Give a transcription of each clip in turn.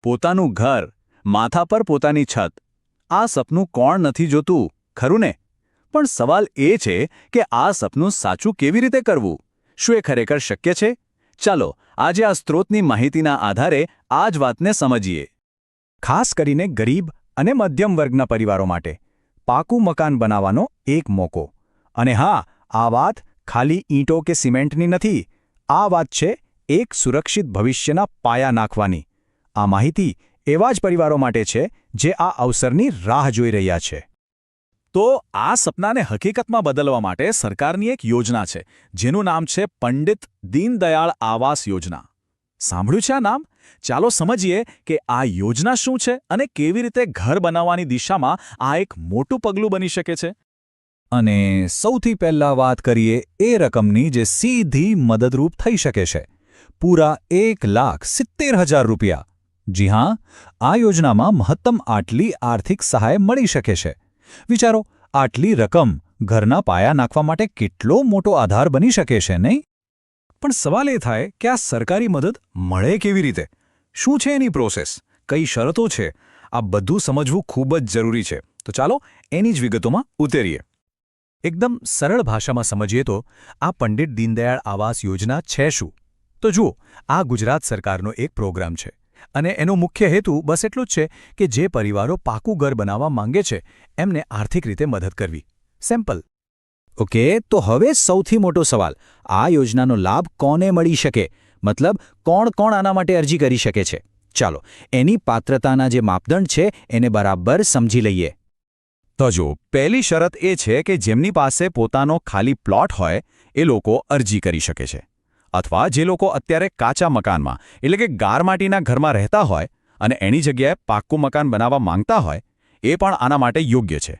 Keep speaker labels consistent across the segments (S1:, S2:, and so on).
S1: પોતાનું ઘર, માથા પર પોતાની છત. આ સપનું કોણ નથી જોતું, ખરું ને? પણ સવાલ એ છે કે આ સપનું સાચું કેવી રીતે કરવું? શું એ ખરેખર શક્ય છે? ચાલો આજે આ સ્ત્રોતની માહિતીના આધારે આ જ વાતને સમજીએ.
S2: ખાસ કરીને ગરીબ અને મધ્યમ વર્ગના પરિવારો માટે પાકું મકાન બનાવવાનો એક મોકો. અને હા, આ વાત ખાલી ઈંટો કે સિમેન્ટની નથી. આ વાત છે એક સુરક્ષિત ભવિષ્યના પાયા નાખવાની. આ માહિતી એવા જ પરિવારો માટે છે જે આ અવસરની રાહ જોઈ રહ્યા છે.
S3: તો આ સપનાને હકીકતમાં બદલવા માટે સરકારની એક યોજના છે, જેનું નામ છે પંડિત દીનદયાળ આવાસ યોજના. સાંભળ્યું છે આ નામ? ચાલો સમજીએ કે આ યોજના શું છે અને કેવી રીતે ઘર બનાવવાની દિશામાં આ એક મોટું પગલું બની શકે છે.
S2: અને સૌથી પહેલા વાત કરીએ એ રકમની જે સીધી મદદરૂપ થઈ શકે છે. પૂરા 1,70,000 રૂપિયા. જી હા, આ યોજનામાં મહત્તમ આટલી આર્થિક સહાય મળી શકે છે. વિચારો, આટલી રકમ ઘરના પાયા નાખવા માટે કેટલો મોટો આધાર બની શકે છે, નહીં? પણ સવાલ એ થાય કે આ સરકારી મદદ મળે કેવી રીતે? શું છે એની પ્રોસેસ? કઈ શરતો છે? આ બધું સમજવું ખૂબ જ જરૂરી છે. તો ચાલો એની જ વિગતોમાં ઉતરીએ. એકદમ સરળ ભાષામાં સમજીએ તો આ પંડિત દીનદયાળ આવાસ યોજના છે શું? તો જુઓ, આ ગુજરાત સરકારનો એક પ્રોગ્રામ છે. અને એનો મુખ્ય હેતુ બસ એટલો જ છે કે જે પરિવારો પાકું ઘર બનાવવા માંગે છે એમને આર્થિક રીતે મદદ કરવી. સિમ્પલ. ઓકે, તો હવે સૌથી મોટો સવાલ, આ યોજનાનો લાભ કોને મળી શકે? મતલબ કોણ કોણ આના માટે અરજી કરી શકે છે? ચાલો એની પાત્રતાના જે માપદંડ છે એને બરાબર સમજી લઈએ. તો જો, પહેલી શરત એ છે કે જેમની પાસે પોતાનો ખાલી પ્લોટ હોય એ લોકો અરજી કરી શકે છે. અથવા જે લોકો અત્યારે કાચા મકાનમાં એટલે કે ગારમાટીના ઘરમાં રહેતા હોય અને એની જગ્યાએ પાક્કું મકાન બનાવવા માંગતા હોય એ પણ આના માટે યોગ્ય છે.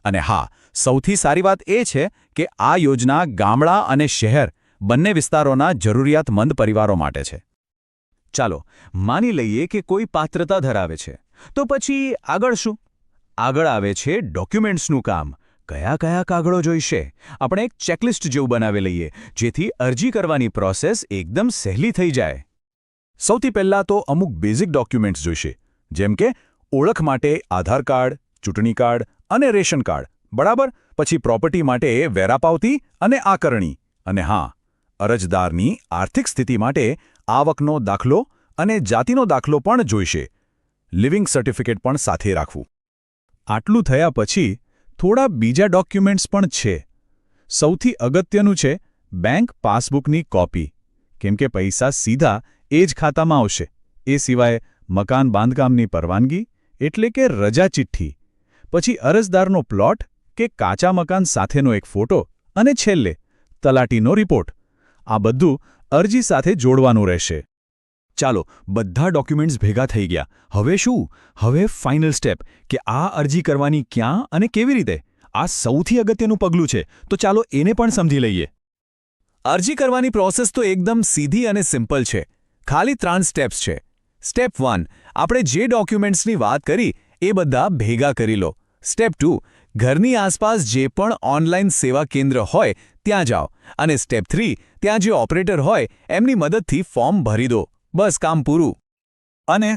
S2: અને હા, સૌથી સારી વાત એ છે કે આ યોજના ગામડા અને શહેર બંને વિસ્તારોના જરૂરિયાતમંદ પરિવારો માટે છે. ચાલો માની લઈએ કે કોઈ પાત્રતા ધરાવે છે. તો પછી આગળ શું? આગળ આવે છે ડોક્યુમેન્ટ્સનું કામ. કયા કયા કાગળો જોઈશે? આપણે એક ચેકલિસ્ટ જેવું બનાવી લઈએ, જેથી અરજી કરવાની પ્રોસેસ એકદમ સહેલી થઈ જાય. સૌથી પહેલાં તો અમુક બેઝિક ડોક્યુમેન્ટ્સ જોઈશે, જેમ કે ઓળખ માટે આધાર કાર્ડ, ચૂંટણી કાર્ડ અને રેશન કાર્ડ. બરાબર. પછી પ્રોપર્ટી માટે વેરા પાવતી અને આકરણી. અને હા, અરજદારની આર્થિક સ્થિતિ માટે આવકનો દાખલો અને જાતિનો દાખલો પણ જોઈશે. લિવિંગ સર્ટિફિકેટ પણ સાથે રાખવું. આટલું થયા પછી થોડા બીજા ડોક્યુમેન્ટ્સ પણ છે. સૌથી અગત્યનું છે બેંક પાસબુકની કોપી, કેમ કે પૈસા સીધા એ જ ખાતામાં આવશે. એ સિવાય મકાન બાંધકામની પરવાનગી એટલે કે રજા ચિઠ્ઠી, પછી અરજદારનો પ્લોટ કે કાચા મકાન સાથેનો એક ફોટો અને છેલ્લે તલાટીનો રિપોર્ટ. આ બધું અરજી સાથે જોડવાનું રહેશે. ચાલો, બધા ડોક્યુમેન્ટ્સ ભેગા થઈ ગયા. હવે શું? હવે ફાઇનલ સ્ટેપ કે આ અરજી કરવાની ક્યાં અને કેવી રીતે? આ સૌથી અગત્યનું પગલું છે. તો ચાલો એને પણ સમજી લઈએ. અરજી કરવાની પ્રોસેસ તો એકદમ સીધી અને સિમ્પલ છે. ખાલી 3 સ્ટેપ્સ છે. સ્ટેપ 1, આપણે જે ડોક્યુમેન્ટ્સની વાત કરી એ બધા ભેગા કરી લો. સ્ટેપ 2, ઘરની આસપાસ જે પણ ઓનલાઈન સેવા કેન્દ્ર હોય ત્યાં જાઓ. અને સ્ટેપ 3, ત્યાં જે ઓપરેટર હોય એમની મદદથી ફોર્મ ભરી દો. બસ કામ પૂરું. અને